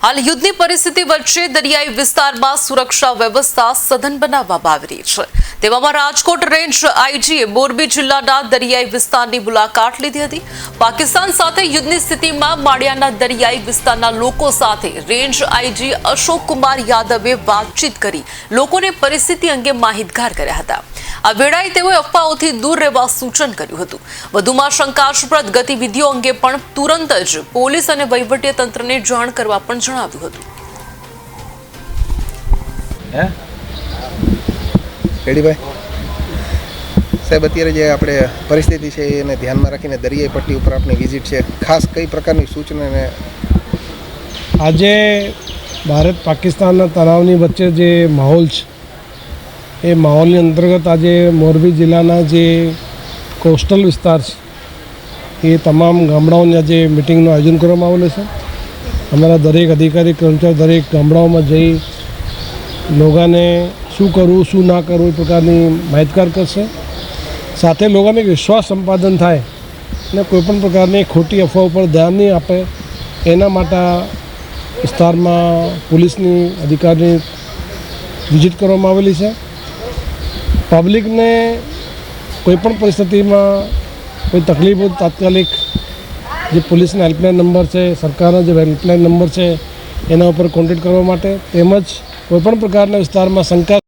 હાલ યુદ્ધની પરિસ્થિતિ વચ્ચે દરિયાઈ વિસ્તારમાં સુરક્ષા વ્યવસ્થા સઘન બનાવવામાં આવી રહી છે। તેવામાં રાજકોટ રેન્જ આઈજીએ મોરબી જિલ્લાના દરિયાઈ વિસ્તારની મુલાકાત લીધી હતી। પાકિસ્તાન સાથે યુદ્ધની સ્થિતિમાં માળિયાના દરિયાઈ વિસ્તારના લોકો સાથે રેન્જ આઈજી અશોક કુમાર યાદવે વાતચીત કરી લોકોને પરિસ્થિતિ અંગે માહિતગાર કર્યા હતા। આ વેળાએ તેઓએ અફવાઓથી દૂર રહેવા સૂચન કર્યું હતું। વધુમાં શંકાસ્પદ ગતિવિધિઓ અંગે પણ તુરંત જ પોલીસ અને વહીવટી તંત્રને જાણ કરવા પણ જણાવ્યું હતું। રેડીભાઈ સાહેબ, અત્યારે જે આપણે પરિસ્થિતિ છે એને ધ્યાનમાં રાખીને દરિયાઈ પટ્ટી ઉપર આપણી વિઝિટ છે, ખાસ કઈ પ્રકારની સૂચનાને? આજે ભારત પાકિસ્તાનના તણાવની વચ્ચે જે માહોલ છે એ માહોલની અંતર્ગત આજે મોરબી જિલ્લાના જે કોસ્ટલ વિસ્તાર છે એ તમામ ગામડાઓની આજે મિટિંગનું આયોજન કરવામાં આવેલું છે। અમારા દરેક અધિકારી કર્મચારી દરેક ગામડાઓમાં જઈ લોકોને શું કરવું શું ના કરવું એ પ્રકારની માહિતગાર કરશે। સાથે લોકોને વિશ્વાસ સંપાદન થાય અને કોઈપણ પ્રકારની ખોટી અફવાઓ પર ધ્યાન નહીં આપે એના માટે વિસ્તારમાં પોલીસની અધિકારીની વિઝિટ કરવામાં આવેલી છે। પબ્લિકને કોઈપણ પરિસ્થિતિમાં કોઈ તકલીફ હોય તાત્કાલિક જે પોલીસના હેલ્પલાઇન નંબર છે, સરકારના જે હેલ્પલાઇન નંબર છે એના ઉપર કોન્ટેક્ટ કરવા માટે, તેમજ કોઈપણ પ્રકારના વિસ્તારમાં શંકા